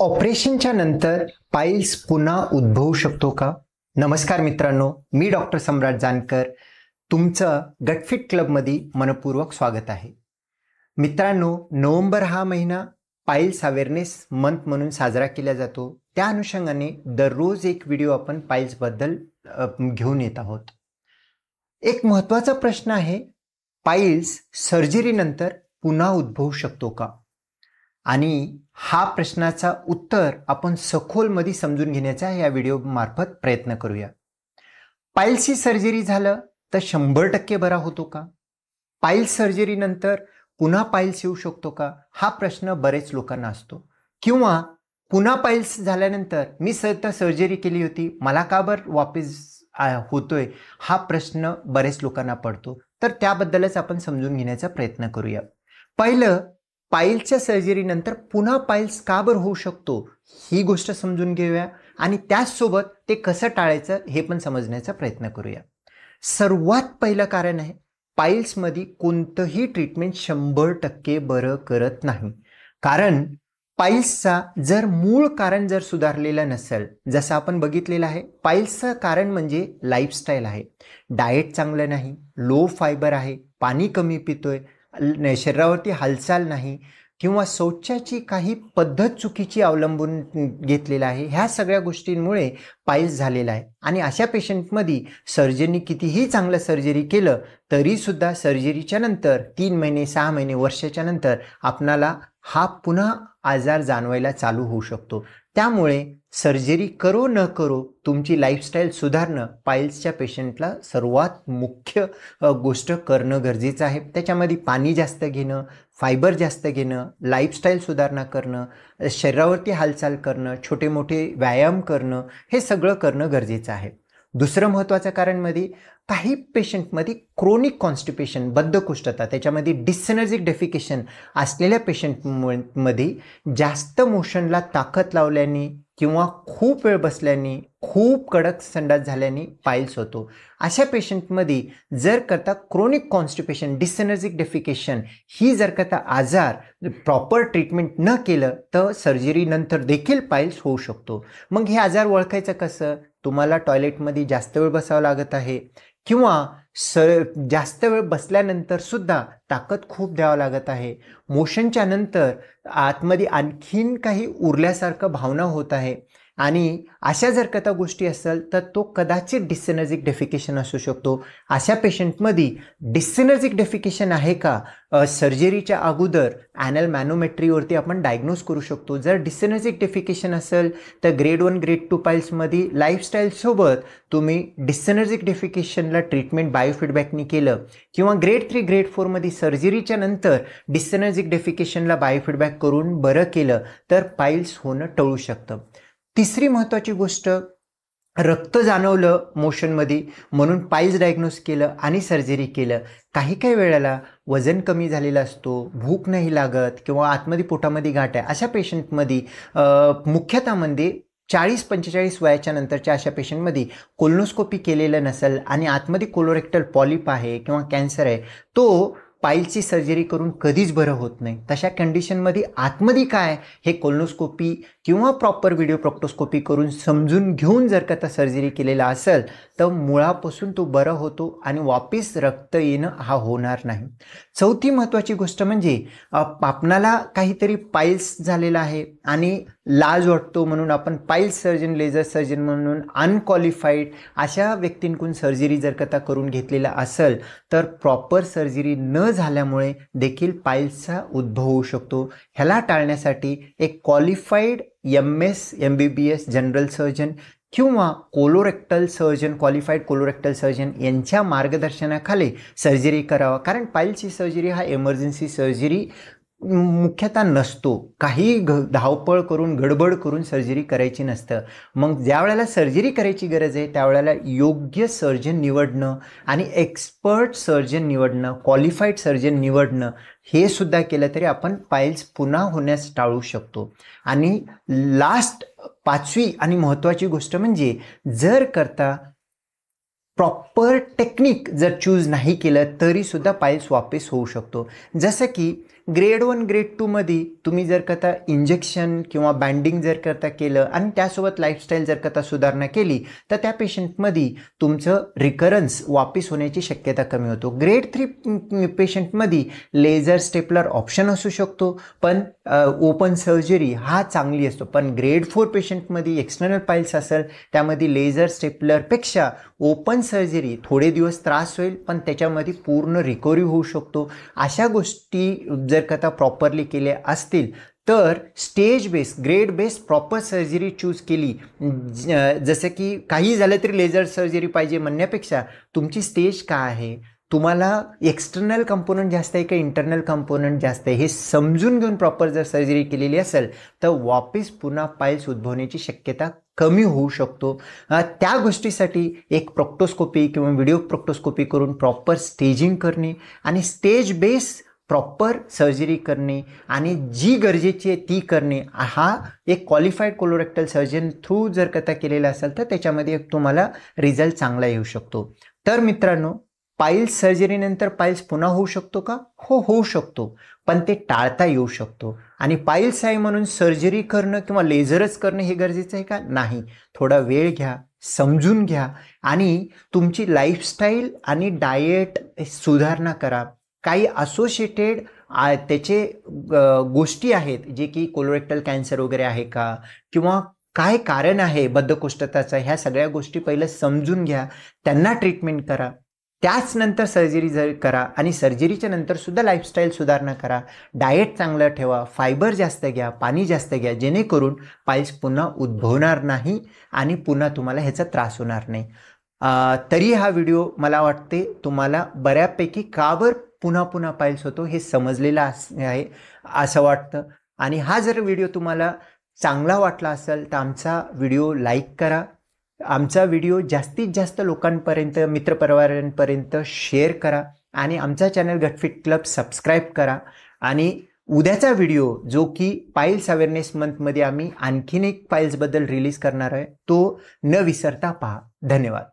ऑपरेशनच्या नंतर पाईल्स पुन्हा उद्भवू शकतो का? नमस्कार मित्रांनो, मी डॉक्टर सम्राट जानकर तुमचं गटफिट क्लबमध्ये मनपूर्वक स्वागत आहे. मित्रांनो, नोव्हेंबर हा महिना पाईल्स अवेअरनेस मंथ म्हणून साजरा केला जातो. त्या अनुषंगाने दररोज एक व्हिडिओ आपण पाईल्सबद्दल घेऊन येत आहोत. एक महत्त्वाचा प्रश्न आहे, पाईल्स सर्जरीनंतर पुन्हा उद्भवू शकतो का? आणि हा प्रश्नाचा उत्तर आपण सखोलमध्ये समजून घेण्याचा या व्हिडिओ मार्फत प्रयत्न करूया. पाईल्सची सर्जरी झालं तर 100% बरा होतो का? पाईल्स सर्जरीनंतर पुन्हा पाईल्स येऊ शकतो का? हा प्रश्न बरेच लोकांना असतो. किंवा पुन्हा पाईल्स झाल्यानंतर मी सर्जरी केली होती, मला का बरं वापस होतोय, हा प्रश्न बरेच लोकांना पडतो. तर त्याबद्दलच आपण समजून घेण्याचा प्रयत्न करूया. पहिलं, पाईल्सच्या सर्जरीनंतर पुन्हा पाईल्स का बरं होऊ शकतो ही गोष्ट समजून घेऊया आणि त्याचसोबत ते कसं टाळायचं हे पण समजण्याचा प्रयत्न करूया. सर्वात पहिलं कारण आहे, पाईल्समध्ये कोणतंही ट्रीटमेंट 100% बरं करत नाही. कारण पाईल्सचा जर मूळ कारण जर सुधारलेलं नसेल, जसं आपण बघितलेलं आहे, पाईल्सचं कारण म्हणजे लाईफस्टाईल आहे. डाएट चांगलं नाही, लो फायबर आहे, पाणी कमी पितोय, शरीरावरती हालचाल नाही किंवा शौचाची काही पद्धत चुकीची अवलंबून घेतलेला आहे. ह्या सगळ्या गोष्टींमुळे पाईल्स झालेला आहे. आणि अशा पेशंटमध्ये सर्जरीने कितीही चांगलं सर्जरी केलं तरीसुद्धा सर्जरीच्या नंतर 3 महिने, 6 महिने, वर्षाच्या नंतर आपणाला हा पुन्हा आजार जाणवायला चालू होऊ शकतो. त्यामुळे सर्जरी करो न करो तुमची लाईफस्टाईल सुधारणं पाईल्सच्या पेशंटला सर्वात मुख्य गोष्ट करणं गरजेचं आहे. त्याच्यामध्ये पाणी जास्त घेणं, फायबर जास्त घेणं, लाईफस्टाईल सुधारणा करणं, शरीरावरती हालचाल करणं, छोटे मोठे व्यायाम करणं, हे सगळं करणं गरजेचं आहे. दुसरं महत्त्वाचं कारणमध्ये काही पेशंटमध्ये क्रोनिक कॉन्स्टिपेशन, बद्धकोष्ठता, त्याच्यामध्ये डिसएनर्जिक डेफिकेशन असलेल्या पेशंटमध्ये जास्त मोशनला ताकद लावल्याने किंवा खूप वेळ बसल्याने, खूप कडक संडास झाल्याने पाईल्स होतो. अशा पेशंटमध्ये जर करता क्रोनिक कॉन्स्टिपेशन, डिसएनर्जिक डेफिकेशन ही जर करता आजार प्रॉपर ट्रीटमेंट न केलं तर सर्जरीनंतर देखील पाईल्स होऊ शकतो. मग हे आजार ओळखायचं कसं? तुम्हाला टॉयलेटमध्ये जास्त वेळ बसावं लागत आहे किंवा जास्त वेळ बसल्यानंतर सुद्धा ताकद खूप द्यावं लागत आहे, मोशनच्या नंतर आतमध्ये आणखीन काही उरल्यासारखं भावना होत आहे आणि अशा जर कथा गोष्टी असेल तर तो कदाचित डिसएनर्जिक डेफिकेशन असू शकतो. अशा पेशंटमध्ये डिसएनर्जिक डेफिकेशन आहे का, सर्जरीच्या अगोदर ॲनल मॅनोमेट्रीवरती आपण डायग्नोज करू शकतो. जर डिसएनर्जिक डेफिकेशन असेल तर ग्रेड 1, ग्रेड 2 पाईल्समध्ये लाईफस्टाईलसोबत तुम्ही डिसएनर्जिक डेफिकेशनला ट्रीटमेंट बायोफीडबॅकनी केलं किंवा ग्रेड 3, ग्रेड 4मध्ये सर्जरीच्या नंतर डिसएनर्जिक डेफिकेशनला बायोफीडबॅक करून बरं केलं तर पाईल्स होणं टळू शकतं. तिसरी महत्त्वाची गोष्ट, रक्त जाणवलं मोशनमध्ये म्हणून पाईल्स डायग्नोज केलं आणि सर्जरी केलं. काही वेळेला वजन कमी झालेलं असतो, भूक नाही लागत किंवा आतमध्ये पोटामध्ये गाठ आहे. अशा पेशंटमध्ये मुख्यतः म्हणजे 40-45 वयाच्या नंतरच्या अशा पेशंटमध्ये कोलोनोस्कोपी केलेलं नसेल आणि आतमध्ये कोलोरेक्टल पॉलिप आहे किंवा कॅन्सर आहे, तो पाईल्सची सर्जरी करून कधीच बरं होत नाही. तशा कंडिशनमध्ये आतमध्ये काय हे कोलोनोस्कोपी किंवा प्रॉपर व्हिडिओ प्रॉक्टोस्कोपी करून समजून घेऊन जर का त्या सर्जरी केलेला असेल तर मुळापासून तो बरा होतो आणि वापस रक्त येणं हा होणार नाही. चौथी महत्त्वाची गोष्ट म्हणजे आपणाला काहीतरी पाईल्स झालेला आहे आणि लाज वाटतो म्हणून आपण पाईल्स सर्जन, लेझर सर्जन म्हणून अनक्वालिफाईड अशा व्यक्तींकडून सर्जरी जर का करून घेतलेला असेल तर प्रॉपर सर्जरी न झाल्यामुळे देखील पाईल्सचा उद्भव होऊ शकतो. ह्याला टाळण्यासाठी एक qualified MS, MBBS general surgeon किंवा colorectal surgeon, qualified colorectal surgeon यांच्या मार्गदर्शनाखाली सर्जरी करावा. कारण पाईल्सची सर्जरी हा एमर्जन्सी सर्जरी मुख्यतः नसतो. काही धावपळ करून, गडबड करून सर्जरी करायची नसतं. मग ज्या वेळेला सर्जरी करायची गरज आहे त्यावेळेला योग्य सर्जन निवडणं आणि एक्सपर्ट सर्जन निवडणं, क्वालिफाईड सर्जन निवडणं हे सुद्धा केलं तरी आपण पाईल्स पुन्हा होण्यास टाळू शकतो. आणि लास्ट 5वी आणि महत्त्वाची गोष्ट म्हणजे जर करता प्रॉपर टेक्निक जर चूज नाही केलं तरी सुद्धा पाईल्स वापस होऊ शकतो. जसं की ग्रेड 1 ग्रेड 2 मध्ये तुम्ही जर का इंजेक्शन किंवा बँडिंग जर करता केलं आणि त्यासोबत लाईफस्टाईल जर का सुधारणा केली तर त्या पेशंटमध्ये तुमचं रिकरन्स वापस होण्याची शक्यता कमी होतो. ग्रेड 3 पेशंटमध्ये लेझर स्टेपलर ऑप्शन असू शकतो, पण ओपन सर्जरी हा चांगली असतो. पण ग्रेड 4 पेशंटमध्ये एक्सटर्नल पाईल्स असेल त्यामध्ये लेझर स्टेपलरपेक्षा ओपन सर्जरी थोडे दिवस त्रास होईल, पण त्याच्यामध्ये पूर्ण रिकव्हरी होऊ शकतो. अशा गोष्टी जर का प्रॉपरली केल्या असतील तर stage base grade base proper surgery choose केली. जसं की काही झालं तरी लेझर सर्जरी पाहिजे म्हणण्यापेक्षा तुमची स्टेज काय आहे, तुम्हाला एक्सटर्नल कंपोनंट जास्त आहे का इंटरनल कंपोनंट जास्त आहे हे समजून घेऊन प्रॉपर जर सर्जरी केलेली असेल तर वापस पुन्हा पाईल्स उद्भवण्याची शक्यता कमी होऊ शकतो. त्या गोष्टीसाठी एक प्रोक्टोस्कोपी किंवा व्हिडिओ प्रोक्टोस्कोपी करून प्रॉपर स्टेजिंग करणे आणि स्टेज बेस प्रॉपर सर्जरी करणे आणि जी गरजेची आहे ती करणे, हा एक क्वालिफाईड कोलोरेक्टल सर्जन थ्रू जर का केलेला असेल तर त्याच्यामध्ये तुम्हाला रिझल्ट चांगला येऊ शकतो. तर मित्रांनो, पाईल्स सर्जरीनंतर पाईल्स पुन्हा होऊ शकतो का? हो, होऊ शकतो, पण ते टाळता येऊ शकतो. आणि पाईल्स आहे म्हणून सर्जरी करणं किंवा लेझरच करणं हे गरजेचं आहे का? नाही. थोडा वेळ घ्या, समजून घ्या आणि तुमची लाईफस्टाईल आणि डाएट सुधारणा करा. काही असोसिएटेड त्याचे गोष्टी आहेत जे की कोलोरेक्टल कॅन्सर वगैरे आहे का किंवा काय कारण आहे बद्धकोष्ठताचं, ह्या सगळ्या गोष्टी पहिलं समजून घ्या, त्यांना ट्रीटमेंट करा. त्याच नंतर सर्जरी जर करा आणि सर्जरीच्या नंतर सुद्धा लाईफस्टाईल सुधारणा करा. डाएट चांगलं ठेवा, फायबर जास्त घ्या, पाणी जास्त घ्या, जेणेकरून पाईल्स पुन्हा उद्भवणार नाही आणि पुन्हा तुम्हाला ह्याचा त्रास होणार नाही. तरी हा व्हिडिओ मला वाटते तुम्हाला बऱ्यापैकी कावर पुन्हा पुन्हा पाईल्स होतो हे समजलेलं आहे असं वाटतं. आणि हा जर व्हिडिओ तुम्हाला चांगला वाटला असेल तर आमचा व्हिडिओ लाईक करा, आमचा व्हिडिओ जास्तीत जास्त लोकांपर्यंत मित्रपरिवारांपर्यंत शेअर करा आणि आमचा चॅनल गटफिट क्लब सबस्क्राईब करा. आणि उद्याचा व्हिडिओ जो की पाईल्स अवेअरनेस मंथमध्ये आम्ही आणखीन एक पाईल्सबद्दल रिलीज करणार आहे तो न विसरता पहा. धन्यवाद.